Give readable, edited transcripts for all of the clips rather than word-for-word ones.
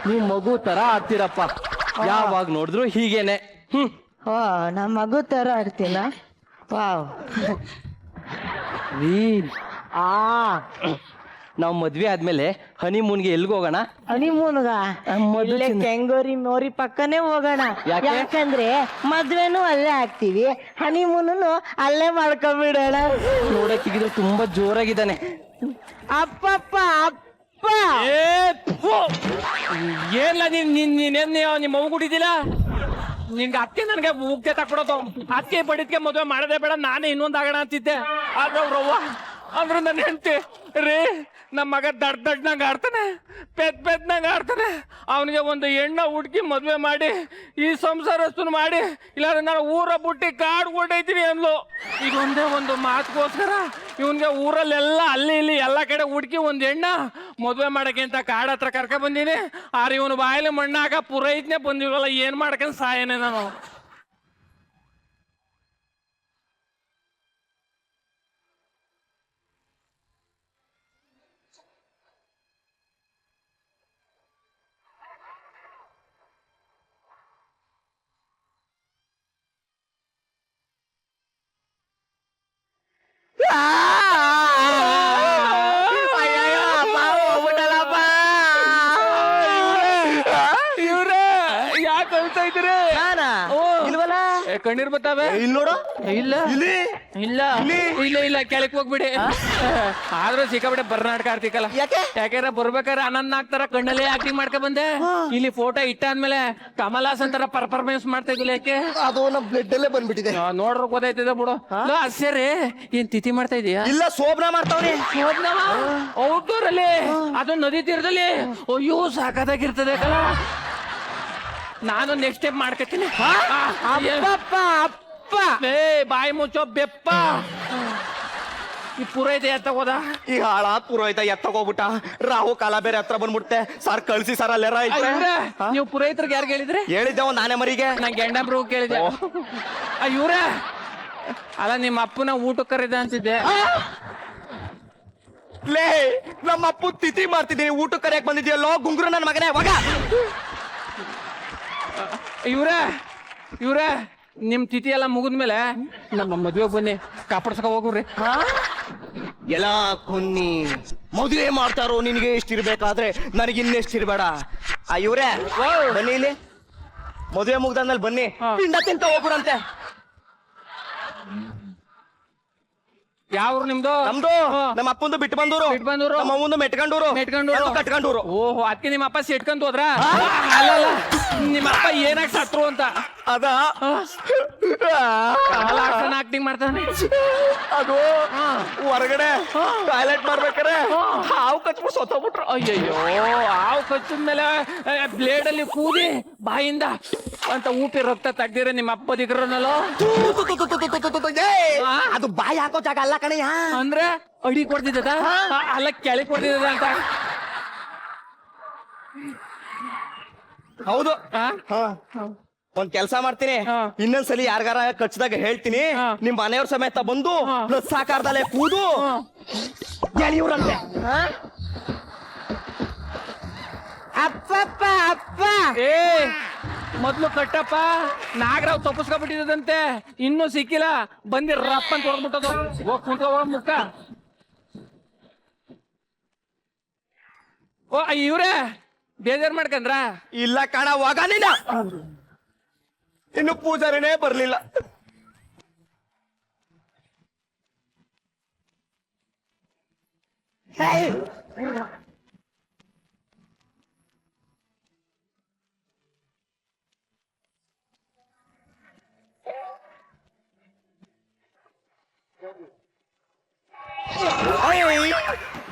ನೀವ್ ಮಗು ತರ ಆಡ್ತೀರಪ್ಪ. ಯಾವಾಗ ನೋಡಿದ್ರು ಹೀಗೇನೆ. ಓ ನಮ್ಮ ಮಗು ತರ ಆಡ್ತೀನ. ವಾವ್. ನಾವ್ ಮದ್ವೆ ಆದ್ಮೇಲೆ ಹನಿಮೂನ್ಗೆ ಎಲ್ಗ ಹೋಗೋಣ? ಹನಿಮೂನ್ಗ ಕೆಂಗೋರಿ ಮೋರಿ ಪಕ್ಕನೇ ಹೋಗೋಣ. ಯಾಕಂದ್ರೆ ಮದ್ವೆನೂ ಅಲ್ಲೇ ಆಗ್ತೀವಿ, ಹನಿಮೂನು ಅಲ್ಲೇ ಮಾಡ್ಕೊಂಡ್ಬಿಡೋಣ. ನೋಡಕ್ಕಿದ್ರೆ ತುಂಬಾ ಜೋರಾಗಿದ್ದಾನೆ. ಅಪ್ಪಪ್ಪ ಅಪ್ಪ ಏನ್ಲ ನೀನೇನ್ ನಿಮ್ಮ ಮಗು ಕುಡಿದಿಲ್ಲ? ನಿನ್ಗೆ ಅತ್ತೆ ನನಗೆ ಉಗ್ಗೆ ತಕೊಡೋದು. ಅತ್ತೆ ಬಡಿದ್ಕೆ ಮದುವೆ ಮಾಡದೆ ಬೇಡ, ನಾನೇ ಇನ್ನೊಂದ್ ಆಗೋಣ ಅಂತಿದ್ದೆ. ಆದ್ರೆ ಅವ್ರವ್ವ ಅಂದ್ರೆ ನನ್ನ ಹೆಂಡತಿ ರೀ, ನಮ್ಮ ಮಗ ದಡ್ಡಂಗ್ ಆಡ್ತಾನೆ, ಪೆದ್ದಂಗ್ ಆಡ್ತಾನೆ. ಅವನಿಗೆ ಒಂದು ಹೆಣ್ಣ ಹುಡುಕಿ ಮದ್ವೆ ಮಾಡಿ ಈ ಸಂಸಾರಸ್ತನ ಮಾಡಿ, ಇಲ್ಲಾಂದ್ರೆ ನಾನು ಊರ ಬುಟ್ಟಿ ಕಾಡು ಕೊಟ್ಟೈತೀನಿ ಅಂದ್ಲು. ಇದೊಂದೇ ಒಂದು ಮಾತುಗೋಸ್ಕರ ಇವನ್ಗೆ ಊರಲ್ಲೆಲ್ಲ ಅಲ್ಲಿ ಇಲ್ಲಿ ಎಲ್ಲ ಕಡೆ ಹುಡುಕಿ ಒಂದು ಹೆಣ್ಣ ಮದುವೆ ಮಾಡಕ್ಕೆ ಅಂತ ಕಾಡ ಹತ್ರ ಕರ್ಕ ಬಂದೀನಿ. ಆದ್ರೆ ಇವನು ಬಾಯಲ್ಲಿ ಮಣ್ಣಾಗ ಪುರೈತ್ನೆ ಬಂದಿವಲ್ಲ, ಏನ್ ಮಾಡ್ಕೊಂಡು ಸಾಯನೆ ನಾನು. ಕಣ್ಣೀರ್ ಬರ್ತಾವೆ. ಇಲ್ಲಿ ನೋಡು. ಇಲ್ಲ ಇಲ್ಲ ಇಲ್ಲ ಇಲ್ಲ ಕೆಳಕ್ ಹೋಗ್ಬಿಡಿ. ಆದ್ರೂ ಸಿಕ್ಕಾಬಿಟ್ಟೆ ಬರ್ನಾಟಕ ಆಡ್ತಿಕಲ್ಲ. ಯಾಕೆಂದ್ರೆ ಬರ್ಬೇಕಾದ್ರೆ ಅನಂತ ಆಗ್ತಾರ ಕಣ್ಣಲ್ಲೇ ಆಕ್ಟಿಂಗ್ ಮಾಡ್ಕೊ ಬಂದೆ. ಇಲ್ಲಿ ಫೋಟೋ ಇಟ್ಟಾದ್ಮೇಲೆ ಕಮಲ್ ಹಾಸನ್ ತರ ಪರ್ಫಾರ್ಮೆನ್ಸ್ ಮಾಡ್ತಾ ಇದ್ದಿಲ್ಲ. ಯಾಕೆ ಅದು ನಮ್ ಬ್ಲಡ್ ಅಲ್ಲೇ ಬಂದ್ಬಿಟ್ಟಿದೆ. ನೋಡ್ರ ಗೊತ್ತಾಯ್ತದ ಬಿಡು. ಸರಿ, ಏನ್ ತಿಥಿ ಮಾಡ್ತಾ ಇದೀಯಾ? ಇಲ್ಲ, ಶೋಭನಾ ಮಾಡ್ತಾವ್ರಿ. ಔಟ್ಡೋರಲ್ಲಿ ಅದು ನದಿ ತೀರದಲ್ಲಿ. ಅಯ್ಯೋ ಸಾಕಾಗಿರ್ತದೆ ಕಲ. ನಾನು ನೆಕ್ಸ್ಟ್ ಸ್ಟೆಪ್ ಮಾಡ್ಕತ್ತೀನಿ. ಬಾಯಿ ಮುಚ್ಚೋ ಬೆಪ್ಪ. ಈ ಪುರೋಹಿತ ಎತ್ತ ಹೋದ. ಈ ಹಾಳ ಪುರೋಹಿತ ಎತ್ತಗೋಗ್ಬಿಟ್ಟ. ರಾಹು ಕಾಲ ಬೇರೆ ಹತ್ರ ಬಂದ್ಬಿಡ್ತೆ. ಸರ್ ಕಳ್ಸಿ ಸರ್ ಅಲ್ಲೆರ. ನೀವು ಪುರೋಹಿತರಿಗೆ ಯಾರು ಹೇಳಿದ್ರಿ? ಹೇಳಿದ್ದೆ ಒಂದ್ ಆನೆ ಮರಿಗೆ. ನಾ ಗಂಡಬ್ರು ಕೇಳಿದ್ದೆ. ಇವ್ರ ಅಲ್ಲ, ನಿಮ್ಮ ಅಪ್ಪನ ಊಟಕ್ಕೆ ಕರೀದ ಅಂತಿದ್ದೆ. ಲೇ, ನಮ್ಮ ಅಪ್ಪು ತಿಥಿ ಮಾಡ್ತಿದ್ದೀನಿ, ಊಟಕ್ಕೆ ಕರೆಯಕ್ ಬಂದಿದ್ಯಲ್ಲೋ ಗುಂಗುರು ನನ್ನ ಮಗನೇ. ಹೋಗ. ಇವ್ರ ನಿಮ್ ತಿಥಿ ಎಲ್ಲ ಮುಗಿದ್ಮೇಲೆ ನಮ್ಮ ಮದ್ವೆ ಬನ್ನಿ, ಕಾಪಾಡ್ಸಕ ಹೋಗ್ರಿ. ಎಲ್ಲ ಕೊನ್ನಿ ಮದುವೆ ಮಾಡ್ತಾರೋ ನಿನಗೆ ಎಷ್ಟಿರ್ಬೇಕಾದ್ರೆ ನನಗೆ ಇನ್ನೆಷ್ಟಿರ್ಬೇಡ. ಇವ್ರೇ ಬನ್ನಿ ಇಲ್ಲಿ. ಮದುವೆ ಮುಗ್ದಾದ್ಮೇಲೆ ಬನ್ನಿ, ಪಿಂಡ ತಿಂತ ಹೋಗ್ಬಿಡಂತೆ. ಯಾವ್ರು ನಿಮ್ದು? ನಮ್ದು ನಮ್ಮ ಅಪ್ಪಂದು ಬಿಟ್ಟು ಬಂದೂರು, ನಮ್ಮ ಅಮ್ಮಂದು ಮೆಟ್ಕೊಂಡೂರು, ಕಟ್ಕೊಂಡೂರು. ಓಹೋ, ಅದಕ್ಕೆ ನಿಮ್ಮ ಅಪ್ಪ ಸಿಟ್ಕೊಂತ ಹೋದ್ರ? ಅಲ್ಲ, ನಿಮ್ಮ ಅಪ್ಪ ಏನಾಗ ಸತ್ರು ಅಂತ. ಅದ ಆಕ್ಟಿಂಗ್ ಮಾಡ್ತಾನೆ. ಅದು ಹೊರಗಡೆ ಟಾಯ್ಲೆಟ್ ಮಾಡ್ಬೇಕಾರೆ ಹಾವು ಕಚ್ಬಿಟ್ಟು ಸತ್ತೋಗ್ಬಿಟ್ರು. ಅಯ್ಯಯ್ಯೋ, ಹಾವು ಕಚ್ಚಿದ್ಮೇಲೆ ಬ್ಲೇಡ್ ಅಲ್ಲಿ ಕೂದಿ ಬಾಯಿಂದ ಅಂತ ಊಪಿ ರಕ್ತ ತೆಗ್ದಿರ ನಿಮ್ಮ ಅಪ್ಪ ದಿಗ್ರನಲ್ಲೋ. ಅದು ಬಾಯಿ ಹಾಕೋ ಜಾಗ ಅಲ್ಲ ಕಣಯ್ಯ. ಅಂದ್ರೆ ಅಡಿ ಕೊಡ್ತಿದ್ದ ಅಲ್ಲ, ಕೆಳಗೆ ಕೊಡ್ತಿದ್ದ ಅಂತ. ಹೌದು. ಒಂದ್ ಕೆಲ್ಸ ಮಾಡ್ತೀನಿ, ಇನ್ನೊಂದ್ಸಲಿ ಯಾರಿಗಾರ ಕಚ್ಚಿದಾಗ ಹೇಳ್ತೀನಿ, ನಿಮ್ ಮನೆಯವ್ರ ಸಮೇತ ಬಂದು ಸಾಕಾರದಲ್ಲೇ ಕೂದು ಗೆಳೆಯವ್ರಂತೆ. ಅಪ್ಪಪ್ಪ ಅಪ್ಪ. ಮೊದ್ಲು ಕಟ್ಟಪ್ಪ ನಾಗರಾವ್ ತಪ್ಪಿಸ್ಕೊಬಿಟ್ಟಿದಂತೆ, ಇನ್ನೂ ಸಿಕ್ಕಿಲ್ಲ. ಬಂದಿ ರಪ್ಪ ಅಂತ ಹೊಡ್ಬಿಟ್ಟದು. ಹೋಗ್ ಕುಂತ್ಕೋ ಮುಖ. ಓ ಇವ್ರೇ ಬೇಜಾರ್ ಮಾಡ್ಕಂದ್ರ? ಇಲ್ಲ ಕಣ, ಹೋಗ ನೀನ. ಇನ್ನು ಪೂಜಾರಿನೇ ಬರ್ಲಿಲ್ಲ.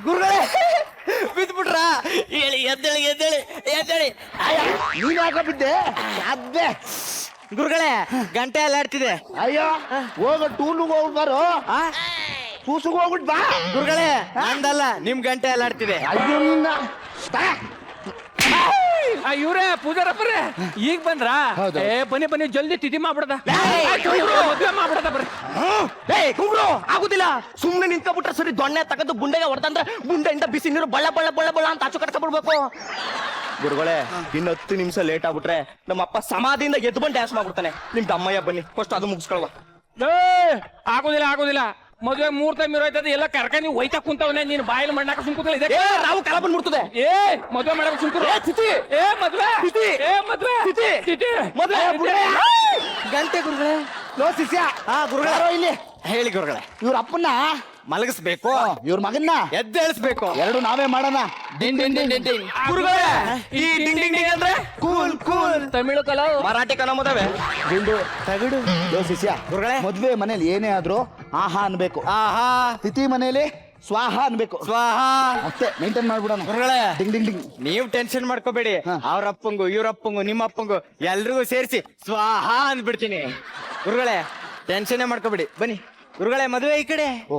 ಗುರುಗಳೇ ಬಿದ್ಬಿಟ್ರ? ಹೇಳಿ, ಎದ್ದೇಳಿ ಎದ್ದೇಳಿ ಎದ್ದೇಳಿ. ನೀನ್ ಯಾಕ ಬಿದ್ದೆ? ಅದ್ದೆ ಗುರುಗಳೇ, ಗಂಟೆ ಎಲ್ಲ ಆಡ್ತಿದೆ. ಅಯ್ಯೋ, ಹೋಗ ಟೂಲ್ಗೆ ಹೋಗ್ಬಾರೋ, ಕೂಸುಗ್ ಹೋಗ್ಬಿಟ್ ಬಾ. ಗುರುಗಳೇ, ನಂದಲ್ಲ, ನಿಮ್ ಗಂಟೆ ಎಲ್ಲ ಆಡ್ತಿದೆ. ಅಯ್ಯೋ ನಿನ್ನ. ಇವ್ರೇ ಪೂಜಾರಪ್ಪರೇ, ಈಗ ಬಂದ್ರ? ಬನ್ನಿ ಬನ್ನಿ, ಜಲ್ದಿ ತಿಥಿ ಮಾಡ್ಬಿಡದ, ಮದ್ವೆ ಮಾಡ್ಬಿಡದ. ಬರ್ರಿ. ಕುಂಬ್ರು ಆಗುದಿಲ್ಲ. ಸುಮ್ನೆ ನಿಂತ್ಕೊಬಿಟ್ರೆ ಸರಿ. ದೊಣ್ಣೆ ತಗದು ಬುಂಡೆಗೆ ಹೊಡೆದಂದ್ರೆ ಬುಂಡೆಯಿಂದ ಬಿಸಿ ನೀರು ಬಳ್ಳ ಬಳ್ಳ ಬಳ್ಳ ಬಳ್ಳ ಅಂತ ಆಚು ಕಟ್ಕೊಬಿಡ್ಬೇಕು. ಗುರುಗಳೇ ಇನ್ನು 10 ನಿಮಿಷ ಲೇಟ್ ಆಗ್ಬಿಟ್ರೆ ನಮ್ಮಪ್ಪ ಸಮಾಧಿಯಿಂದ ಎದ್ದು ಬಂದು ಡ್ಯಾನ್ಸ್ ಮಾಡ್ಬಿಡ್ತಾನೆ. ನಿಮ್ದು ಅಮ್ಮಯ್ಯ ಬನ್ನಿ ಫಸ್ಟ್ ಅದು ಮುಗಿಸ್ಕೊಳ್ವ. ಆಗೋದಿಲ್ಲ ಮದ್ವೆ 3 ಟೈಮ್ ಇರೋಯ್ತದೆ ಎಲ್ಲ ಕರ್ಕ ನೀವು ಒಯ್ತಾ ಕುಂತವನೆ ನೀನು ಬಾಯಲ್ಲಿ ಮಣ್ಣಾಕ ಸುಮ್ಕೂತಲ್ಲ ಇದೆ ನಾವು ಕಾಲ ಬಂದ್ಬಿಡ್ತದೆ. ಮದ್ವೆ ಮಾಡಕ್ ಸುಮ್ಕೂರು ಮದ್ವೆ ಮದ್ವೆ ಗಂಟೆ ಗುರುಗಳೇ. ಲೋ ಶಿಷ್ಯ ಗುರುಗಳೇ ಇಲ್ಲಿ ಹೇಳಿ ಗುರುಗಳೇ. ಇವ್ರ ಅಪ್ಪನ್ನ ಮಲಗಿಸ್ಬೇಕು, ಇವ್ರ ಮಗನ್ನ ಎದ್ದೇಳಿಸ್ಬೇಕು. ಎರಡು ನಾವೇ ಮಾಡೋಣ. ಗುರುಗಳೇ ಈ ಡಿಂಗ್ ಡಿಂಗ್ ಡಿಂಗ್ ಅಂದ್ರೆ ಕೂಲ್ ಕೂಲ್ ತಮಿಳು ಕಲಾವ್ ಮರಾಠಿ ಕನ್ನಡ ಮದುವೆ. ಗುಂಡು ತಗಡು. ಲೋ ಶಿಷ್ಯ ಗುರುಗಳೇ. ಮದ್ವೆ ಮನೇಲಿ ಏನೇ ಆದ್ರೂ ಆಹಾ ಅನ್ಬೇಕು. ಆಹಾ ತಿಥಿ ಮನೇಲಿ ಸ್ವಾಹ ಅನ್ಬೇಕು. ಸ್ವಾಹ. ಅಷ್ಟೇ ಮೇಂಟೈನ್ ಮಾಡ್ಬಿಡೋಣ. ಗುರುಗಳೇ ಡಿಂಗ್ ಡಿಂಗ್ ಡಿಂಗ್. ನೀವು ಟೆನ್ಷನ್ ಮಾಡ್ಕೋಬೇಡಿ. ಅವ್ರ ಅಪ್ಪಂಗು ಇವ್ರ ಅಪ್ಪಂಗು ನಿಮ್ಮ ಅಪ್ಪಂಗು ಎಲ್ರಿಗೂ ಸೇರಿಸಿ ಸ್ವಾಹ ಅಂದ್ಬಿಡ್ತೀನಿ. ಗುರುಗಳೇ ಟೆನ್ಷನ್ ಮಾಡ್ಕೋಬೇಡಿ. ಬನ್ನಿ ಗುರುಗಳೇ ಮದುವೆ ಈ ಕಡೆ. ಓ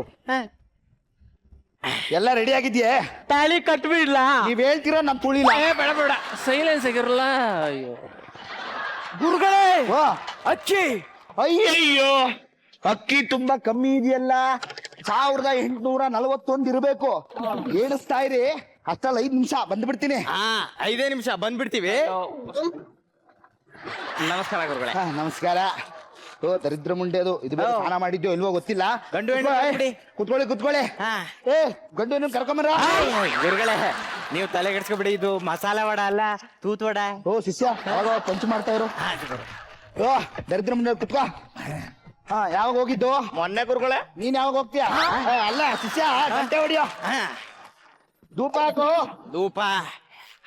ಎಲ್ಲ ರೆಡಿ ಆಗಿದ್ಯೆ? ತಾಳಿ ಕಟ್ಬಿಡ್ಲಾ? ನೀವ್ ಹೇಳ್ತೀರಾ ನಮ್ ತುಳಿಲ್ಲ. ಬೇಡ ಬೇಡ ಸೈಲೆನ್ಸ್ ಆಗಿರಲ್ಲ. ಅಯ್ಯೋ ಗುರುಗಳೇ ಓ ಅಕ್ಕಿ. ಅಯ್ಯಯ್ಯೋ ಅಕ್ಕಿ ತುಂಬಾ ಕಮ್ಮಿ ಇದೆಯಲ್ಲ. 1841 ಇರಬೇಕು. ಏಣಿಸ್ತಾ ಇರಿ. ಅಷ್ಟಲ್ಲ 5 ನಿಮಿಷ ಬಂದ್ಬಿಡ್ತೀನಿ. 5 ನಿಮಿಷ ಬಂದ್ಬಿಡ್ತೀವಿ. ನಮಸ್ಕಾರ ಗುರುಗಳೇ. ನಮಸ್ಕಾರ. ಓ ದರಿದ್ರ ಮುಂಡೆ ಅದು. ಇದು ಬೇರೆ ಸ್ನಾನ ಮಾಡಿದ್ಯೋ ಇಲ್ವೋ ಗೊತ್ತಿಲ್ಲ. ಗಂಡು ಹೆಣ್ಣು ಹಾಕ್ಬಿಡಿ. ಕುತ್ಕೊಳ್ಳಿ ಕುತ್ಕೊಳ್ಳಿ. ಏ ಗಂಡು ಹೆಣ್ಣು ಕರ್ಕೊಂಬರ. ಗುರುಗಳೇ ನೀವು ತಲೆ ಕೆಡ್ಸ್ಕೊಬಿಡಿ. ಇದು ಮಸಾಲೆ ವಡ ಅಲ್ಲ, ತೂತ್ ವಡ. ಓ ಶಿಷ್ಯ ಅವಾಗ ಪಂಚ್ ಮಾಡ್ತಾ ಇರು. ಓ ದರಿದ್ರ ಮುಂಡೆ ಕುತ್ಕೋ. ಯಾವಾಗ ಹೋಗಿದ್ದು? ಮೊನ್ನೆ ಗುರುಗಳೇ. ನೀನ್ ಯಾವಾಗ ಹೋಗ್ತೀಯ? ಅಲ್ಲ ಶಿಷ್ಯ ಗಂಟೆ ಹೊಡಿಯೋ. ಧೂಪ ಹಾಕು. ಧೂಪ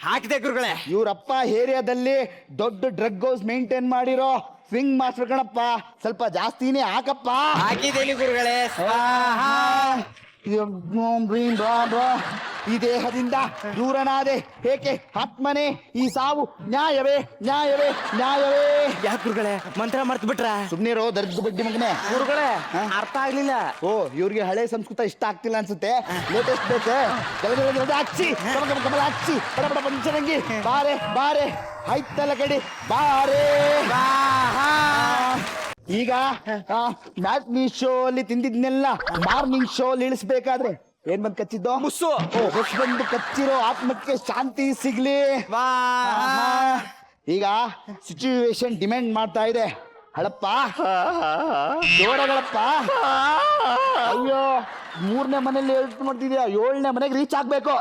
ಹಾಕಿದೆ ಗುರುಗಳೇ. ಇವ್ರಪ್ಪ ಏರಿಯಾದಲ್ಲಿ ದೊಡ್ಡ ಡ್ರಗ್ ಹೌಸ್ ಮೇಂಟೈನ್ ಮಾಡಿರೋ ಸ್ವಿಂಗ್ ಮಾಸ್ಟರ್ ಕಣಪ್ಪ. ಸ್ವಲ್ಪ ಜಾಸ್ತಿನೇ ಹಾಕಪ್ಪ. ಹಾಕಿದ್ದೇನೆ ಗುರುಗಳೇ. ಸ್ವಾಹ. ಈ ದೇಹದಿಂದ ದೂರನಾದೆ ಏಕೆ ಆತ್ಮನೇ ಈ ಸಾವು ನ್ಯಾಯವೇ ನ್ಯಾಯವೇ ನ್ಯಾಯವೇ. ಯಾಕೆ ಗುರುಗಳೇ ಮಂತ್ರ ಮರ್ತ್ ಬಿಟ್ರ? ಸುಮ್ನಿರೋ ದರ್ಜ ಬಡ್ಡಿ ಮಗನೇ. ಗುರುಗಳೇ ಅರ್ಥ ಆಗ್ಲಿಲ್ಲ. ಓ ಇವ್ರಿಗೆ ಹಳೆ ಸಂಸ್ಕೃತ ಇಷ್ಟ ಆಗ್ತಿಲ್ಲ ಅನ್ಸುತ್ತೆ. ಲೇಟೆಸ್ಟ್ ಬೇಕೆ ಹಚ್ಚಿ ಕಮಲ ಹಚ್ಚಿ ಬಡ ಬಡ ಪಂಚರಂಗಿ ಬಾರೆ ಬಾರೆ ಆಯ್ತಲ್ಲ ಕಡಿ ಬಾರೆ. ಈಗ ಮ್ಯಾಟ್ನಿ ಶೋ ಅಲ್ಲಿ ತಿಂದಿದ್ನೆಲ್ಲ ಮಾರ್ನಿಂಗ್ ಶೋ ಅಲ್ಲಿ ಇಳಿಸ್ಬೇಕಾದ್ರೆ ಏನ್ ಬಂದ್ ಕಚ್ಚಿದ್ದು? ಮುಸ್ಸು. ಓ ಹೊಸ ಬಂದು ಕಚ್ಚಿರೋ ಆತ್ಮಕ್ಕೆ ಶಾಂತಿ ಸಿಗ್ಲಿ. ಈಗ ಸಿಚುವೇಶನ್ ಡಿಮ್ಯಾಂಡ್ ಮಾಡ್ತಾ ಇದೆ. ಹಳಪ್ಪ ಜೋರಗಳಪ್ಪ. ಅಯ್ಯೋ 3ನೇ ಮನೇಲಿ ಹೇಳ್ತು ಮಾಡ್ತಿದ್ಯಾ. 7ನೇ ಮನೆಗೆ ರೀಚ್ ಆಗ್ಬೇಕು.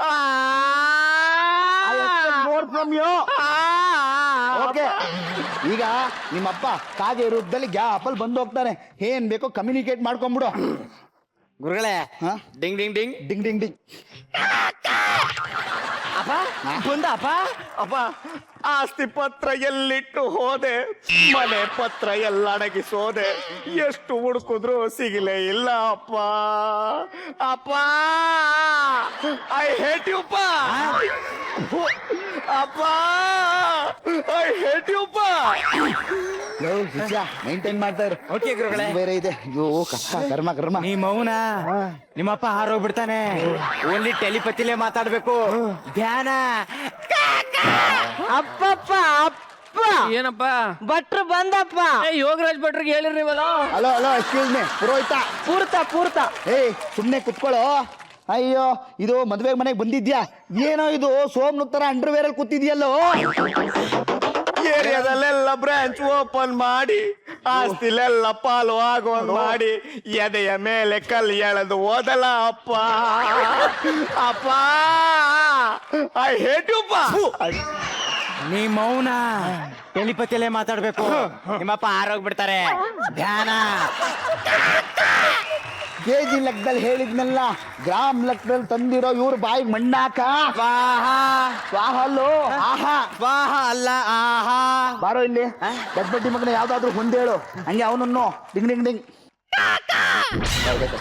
ಓಕೆ ಈಗ ನಿಮ್ಮಪ್ಪ ಕಾಗೆ ರೂಪದಲ್ಲಿ ಗ್ಯಾಪಲ್ಲಿ ಬಂದು ಹೋಗ್ತಾನೆ. ಏನ್ ಬೇಕೋ ಕಮ್ಯುನಿಕೇಟ್ ಮಾಡ್ಕೊಂಡ್ಬಿಡು. ಗುರುಗಳೇ ding ding ding ding ding ding. ಅಪ್ಪ ಬಂದ ಅಪ್ಪ. ಅಪ್ಪ ಆಸ್ತಿ ಪತ್ರ ಎಲ್ಲಿಟ್ಟು ಹೋದೆ, ಮನೆ ಪತ್ರ ಎಲ್ಲ ಅಡಗಿಸೋದೆ, ಎಷ್ಟು ಹುಡುಕಿದ್ರು ಸಿಗಲೇ ಇಲ್ಲ ಅಪ್ಪ. ಅಪ್ಪ ಐ ಹೇಟ್ ಯು ಅಪ್ಪ. ಅಪ್ಪ ಐ ಹೇಟ್ ಯು ಅಪ್ಪ. ಮೇಂಟೈನ್ ಮಾಡ್ತಾ ಇರು. ಓಕೆ ಗುರುಗಳೇ. ಬೇರೆ ಇದೆ. ಅಯ್ಯೋ ಕಷ್ಟ ಕರ್ಮ ಕರ್ಮ. ನೀ ಮೌನ. ನಿಮ್ಮಪ್ಪ ಹಾರೋಗ್ಬಿಡ್ತಾನೆ. ಓನ್ಲಿ ಟೆಲಿಪತಿಲೇ ಮಾತಾಡ್ಬೇಕು. ಧ್ಯಾನ. ಅಪ್ಪಪ್ಪ ಅಪ್ಪ ಏನಪ್ಪ ಭಟ್ರು ಬಂದಪ್ಪ. ಯೋಗರಾಜ್ ಭಟ್ರಿಗೆ ಹೇಳಿರ್ನಿವಲ್ಲ. ಹಲೋ ಹಲೋ ಎಕ್ಸ್ಕ್ಯೂಸ್ ಮೀ ಪುರೋಹಿತ. ಪೂರ್ತ ಏಯ್ ಸುಮ್ನೆ ಕುತ್ಕೊಳ್ಳೋ. ಅಯ್ಯೋ ಇದು ಮದ್ವೆ ಮನೆಗೆ ಬಂದಿದ್ಯಾ ಏನೋ ಇದು ಸೋಮ್ನ ತರ ಅಂಡರ್ವೇರ್ ಅಲ್ಲಿ ಕೂತಿದ್ಯಲ್ಲೋ. ಏರಿಯಾದಲ್ಲೆಲ್ಲ ಬ್ರಾಂಚ್ ಓಪನ್ ಮಾಡಿ ಆಸ್ತಿಲೆಲ್ಲ ಪಾಲು ಆಗುವಂಗ್ ಮಾಡಿ ಎದೆಯ ಮೇಲೆ ಕಲ್ಲು ಎಳೆದು ಓದಲ್ಲ ಅಪ್ಪ. ಅಪ್ಪ ಐ ಹೇಟ್ ಯು ಅಪ್ಪ. ನೀ ಮೌನ. ಟೆಲಿಪತಿಯಲ್ಲೇ ಮಾತಾಡ್ಬೇಕು. ನಿಮ್ಮಪ್ಪ ಆರೋಗ್ಬಿಡ್ತಾರೆ. ಧ್ಯಾನ. ಕೆಜಿ ಲೆಕ್ಕದಲ್ಲಿ ಹೇಳಿದ್ನಲ್ಲ, ಗ್ರಾಮ್ ಲೆಕ್ಕದಲ್ಲಿ ತಂದಿರೋ ಇವ್ರ ಬಾಯಿಗೆ ಮಣ್ಣಾಕ. ಸ್ವಾಹ. ಸ್ವಾಹಲ್ಲೋ ಆಹಾ. ಸ್ವಾಹ ಅಲ್ಲ ಆಹಾ. ಬಾರೋ ಇಲ್ಲಿ ಗಡ್ಬಡ್ಡಿ ಮಗನ ಯಾವ್ದಾದ್ರು ಹೊಂದೇಳು. ಹಂಗೆ ಅವನನ್ನು ಡಿಂಗ್ ಡಿಂಗ್ ಡಿಂಗ್.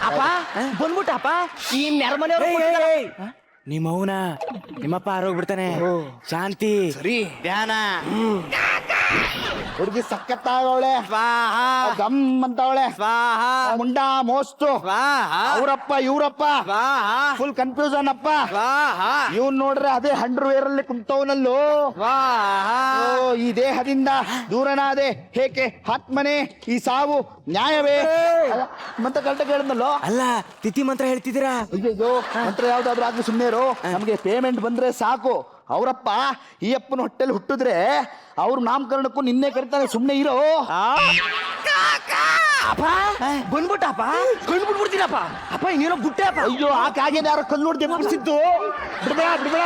ಅಪ್ಪ ಬಂದ್ಬಿಟ್ಟಪ್ಪ. ಈ ನೆರಮನೆಯವ್ರು ನೀ ಮೌನ. ನಿಮ್ಮಪ್ಪ ಆರೋಗ್ಬಿಡ್ತಾನೆ. ಶಾಂತಿ. ಸರಿ. ಧ್ಯಾನ. ಹುಡುಗಿ ಸಖತ್ತಾಗವಳೆ. ಸ್ವಾಹ. ಗಮ್ ಅಂತವಳೆ. ಸ್ವಾಹ. ಮುಂಡಾ ಮೋಸ್ತು. ಸ್ವಾಹ. ಅವರಪ್ಪ ಇವ್ರಪ್ಪ ಸ್ವಾಹ. ಫುಲ್ ಕನ್ಫ್ಯೂಷನ್ ಅಪ್ಪ. ಸ್ವಾಹ. ಇವ್ನ್ ನೋಡ್ರೆ ಅದೇ ಅಂಡರ್ವೇರ್ ಅಲ್ಲಿ ಕುಂತವನಲ್ಲೋ. ಸ್ವಾಹ. ಓ ಈ ದೇಹದಿಂದ ದೂರನಾದೆ ಹೇಗೆ ಆತ್ಮನೇ ಈ ಸಾವು ನ್ಯಾಯವೇ. ಮಂತ ಕರೆಕ್ಟ್ ಹೇಳಿದ್ನಲ್ಲೋ. ಅಲ್ಲ ತಿಥಿ ಮಂತ್ರ ಹೇಳ್ತಿದ್ದೀರಾ? ಅಯ್ಯೋ ಮಂತ್ರ ಯಾವ್ದಾದ್ರು ಆಗ್ಲಿ ಸುಮ್ನೇರು. ನಮ್ಗೆ ಪೇಮೆಂಟ್ ಬಂದ್ರೆ ಸಾಕು. ಅವರಪ್ಪ ಈ ಅಪ್ಪನ ಹೊಟ್ಟೆಲಿ ಹುಟ್ಟಿದ್ರೆ ಅವ್ರ ನಾಮಕರಣಕ್ಕೂ ನಿನ್ನೆ ಕರಿತಾನೆ, ಸುಮ್ಮನೆ ಇರೋ. ಅಪ್ಪ ಬಂದ್ಬಿಟ್ಟಪ್ಪ ಕಂಡ್ಬಿಟ್ಬಿಡ್ತೀನಪ್ಪ. ಅಪ್ಪ ಇನ್ನೇನೋ ಗುಟ್ಟೆ ಅಪ್ಪ. ಅಯ್ಯೋ ಆ ಕಾಗೆ ಯಾರೋ ಕಲ್ಲು ನೋಡಿ ದೆಪ್ಪಿಸಿದ್ದು. ಬಿಡ್ಬೇಡ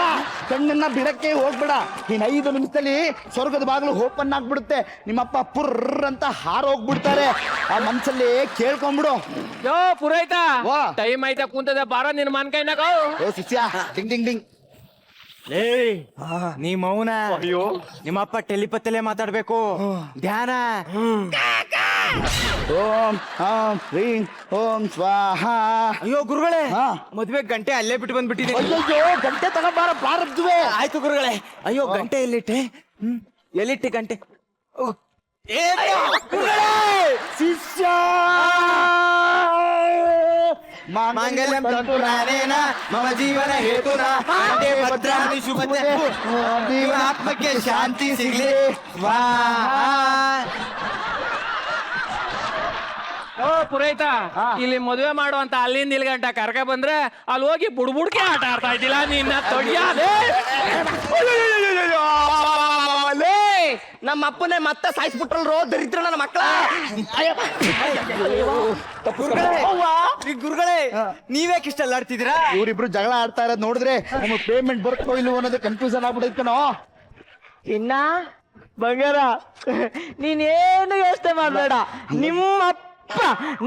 ಕಣ್ಣನ್ನ ಬಿಡಕ್ಕೆ ಹೋಗ್ಬೇಡ. ಇನ್ 5 ನಿಮಿಷದಲ್ಲಿ ಸ್ವರ್ಗದ ಬಾಗಿಲು ಓಪನ್ ಆಗ್ಬಿಡುತ್ತೆ. ನಿಮ್ಮಪ್ಪ ಪುರ್ರ್ ಅಂತ ಹಾರೋಗ್ಬಿಡ್ತಾರೆ. ಆ ಮನ್ಸಲ್ಲಿ ಕೇಳ್ಕೊಂಬಿಡು. ಯೋ ಪುರೋಹಿತ, ವಾ. ಟೈಮ್ ಆಯ್ತಾ ಕುಂತದೆ, ಬಾರ ನಿನ್ ಮನ್ಕೈನಾಗ. ಏ ಶಿಷ್ಯ, ಡಿಂಗ್ ಡಿಂಗ್ ಡಿಂಗ್. ನೀ ಮೌನ. ನಿಮ್ಮಪ್ಪ ಟೆಲಿಪತ್ತಲ್ಲೇ ಮಾತಾಡ್ಬೇಕು. ಧ್ಯಾನ. ಓಂ ಹಾಂ ಹ್ರೀಂ ಓಂ ಸ್ವಾಹ. ಅಯ್ಯೋ ಗುರುಗಳೇ, ಹಾ. ಮದ್ವೆ ಗಂಟೆ ಅಲ್ಲೇ ಬಿಟ್ಟು ಬಂದ್ಬಿಟ್ಟಿದ್ದೀನಿ. ಅಯ್ಯೋ ಗಂಟೆ ತಗೊಂಬಾರ ಪ್ರಾರಬ್ಧವೇ. ಆಯ್ತು ಗುರುಗಳೇ. ಅಯ್ಯೋ ಗಂಟೆ ಎಲ್ಲಿಟ್ಟೆ? ಎಲ್ಲಿಟ್ಟೆ ಗಂಟೆ? ಶಿಷ್ಯ ಮಾಂಗಲ್ಯಂ ತಂತು ನಾನೇನ ಮಮ ಜೀವನ ಹೇತುನ ಕಂಠೆ ಭದ್ರಾಣಿ ಶುಭತೆ ಜೀವನ ಆತ್ಮಕ್ಕೆ ಶಾಂತಿ ಸಿಗ್ಲಿ ಸ್ವಾಹ. ಓ ಪುರೋಹಿತ, ಇಲ್ಲಿ ಮದುವೆ ಮಾಡುವಂತ ಅಲ್ಲಿಂದ ಇಲ್ಲಿ ಗಂಟ ಕರ್ಕ ಬಂದ್ರೆ ಅಲ್ಲಿ ಹೋಗಿ ಬುಡ್ಬುಡ್ಕೆ ಆಟ ಆಡ್ತಾ ಇದ್ದಿಲ್ಲ ನಿನ್ನ ತೊಡಿಯಾದೆ. ನಮ್ಮ ಅಪ್ಪನೇ ಮತ್ತೆ ಸಾಯಿಸ್ಬಿಟ್ರಲ್ರೋ ದರಿದ್ರ ನನ್ನ ಮಕ್ಕಳ. ಗುರುಗಳೇ, ನೀವ್ಯಾಕೆ ಇಷ್ಟೆಲ್ಲ ಆಡ್ತಿದ್ದೀರಾ? ಇವರಿಬ್ರು ಜಗಳ ಆಡ್ತಾ ಇರೋದು ನೋಡಿದ್ರೆ ನಮಗೆ ಪೇಮೆಂಟ್ ಬರುತ್ತೋ ಇಲ್ವೋ ಅನ್ನೋದು ಕನ್ಫ್ಯೂಷನ್ ಆಗ್ಬಿಡೈತನೋ. ಇನ್ನ ಬಂಗಾರ, ನೀನೇನು ಯೋಚನೆ ಮಾಡಬೇಡ.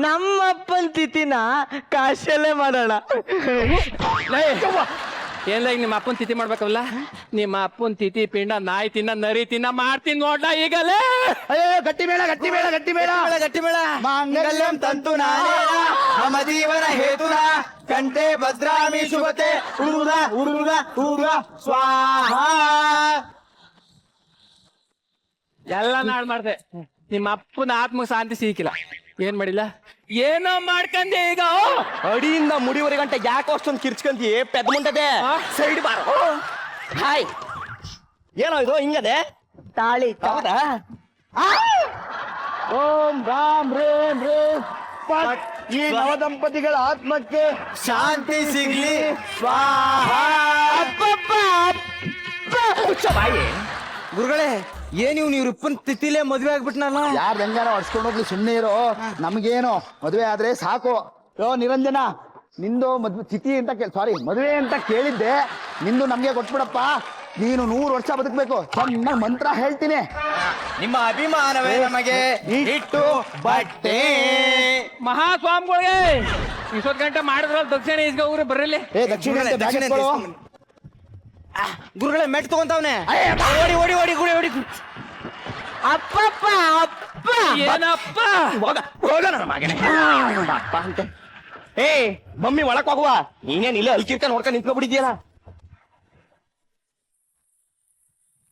ನಮ್ಮಪ್ಪನ ತಿಥಿನ ಕಾಶಲ್ಲೇ ಮಾಡೋಣ. ಏನ್ಲ ಈಗ ನಿಮ್ಮ ಅಪ್ಪನ ತಿಥಿ ಮಾಡ್ಬೇಕಲ್ಲ? ನಿಮ್ಮ ಅಪ್ಪನ ತಿಥಿ ಪಿಂಡ ನಾಯಿ ತಿನ್ನ ನರಿ ತಿನ್ನ ಮಾಡ್ತೀನಿ ನೋಡ್ಲ ಈಗಲೇ. ಅಯ್ಯೋ ಗಟ್ಟಿ ಬೇಡ ಗಟ್ಟಿ ಮೇಳ. ಮಾಂಗಲ್ಯಂ ತಂತು ನಾನೇನ ಮಮ ಜೀವನ ಹೇತುನ ಕಂಠೆ ಭದ್ರಾಮಿ ಶುಭತೆ ಹುಡುಗ ಸ್ವಾಹ. ಎಲ್ಲ ನಾಳ್ ಮಾಡ್ದೆ. ನಿಮ್ಮ ಅಪ್ಪನ ಆತ್ಮಕ್ಕೆ ಶಾಂತಿ ಸಿಕ್ಕಿಲ್ಲ. ಏನ್ ಮಾಡಿಲ್ಲ? ಏನೋ ಮಾಡ್ಕಂದೆ ಈಗ. ಅಡಿಯಿಂದ ಮುಡಿವರೆ ಗಂಟೆ ಯಾಕೆ ಅಷ್ಟೊಂದು ಕಿರ್ಚ್ಕಂತಿ ಪೆದ್ ಮುಂಟದೆ? ಸೈಡ್ ಬಾರ. ಹಾಯ್, ಏನೋ ಇದು ಹಿಂಗದೆ ತಾಳಿ? ಹೌದಾ? ಓಂ ರಾಮ್ ರೇಮ್ ರೇಮ್ ಪಟ್. ಈ ನವದಂಪತಿಗಳ ಆತ್ಮಕ್ಕೆ ಶಾಂತಿ ಸಿಗ್ಲಿ ಸ್ವಾಹ. ಬಾಯಿ. ಗುರುಗಳೇ, ಏನ್ ಇವ್ರ ಉಪ್ಪನ್ ತಿಥಿಲೇ ಮದ್ವೆ ಆಗ್ಬಿಟ್ನಲ್ಲ. ಯಾರು ಹೆಂಗಾರ ಹೊಡ್ಸ್ಕೊಂಡು ಹೋಗ್ಲಿ, ಸುಮ್ಮನೆ ಇರೋ. ನಮಗೇನು ಮದುವೆ ಆದ್ರೆ ಸಾಕು. ಯೋ ನಿರಂಜನ, ನಿಂದು ತಿಥಿ ಅಂತ ಮದುವೆ ಅಂತ ಕೇಳಿದ್ದೆ. ನಿಂದು ನಮ್ಗೆ ಕೊಟ್ಬಿಡಪ್ಪ. ನೀನು 100 ವರ್ಷ ಬದುಕಬೇಕು. ಚೆನ್ನಾಗಿ ಮಂತ್ರ ಹೇಳ್ತೀನಿ. ನಿಮ್ಮ ಅಭಿಮಾನವೇ ನಮಗೆ ಇಟ್ಟು ಬಟ್ಟೆ. ಮಹಾಸ್ವಾಮಿಗಳಿಗೆ ಇಷ್ಟೊತ್ತು ಗಂಟೆ ಮಾಡಿದ್ರಲ್ಲ ದಕ್ಷಿಣ ಈಸ್ಗ ಊರು ಬರ್ರಲ್ಲಿ. ಏ ದಕ್ಷಿಣ ಅಂತ ಬ್ಯಾಗ್ ದಕ್ಷಿಣ ಎತ್ಕೊಳ್ಳೋ. ಗುರುಗಳೇ, ಮೆಟ್ ತಗೊಂತವ್ನೆ. ಓಡಿ. ಅಪ್ಪಪ್ಪ ಅಪ್ಪ ಏನಪ್ಪ? ಹೋಗ ನನ್ನ ಮಗನೇ. ಅಪ್ಪ ಅಂತ. ಏ ಮಮ್ಮಿ ಒಳಕ್ ಹೋಗುವ. ನೀನೇನ್ ಇಲ್ಲ ಅಲ್ಕಿರ್ಕ ನೋಡ್ಕೊಂಡು ನಿಂತ್ಕೊಬಿಟ್ಟಿದ್ಯಲ್ಲ.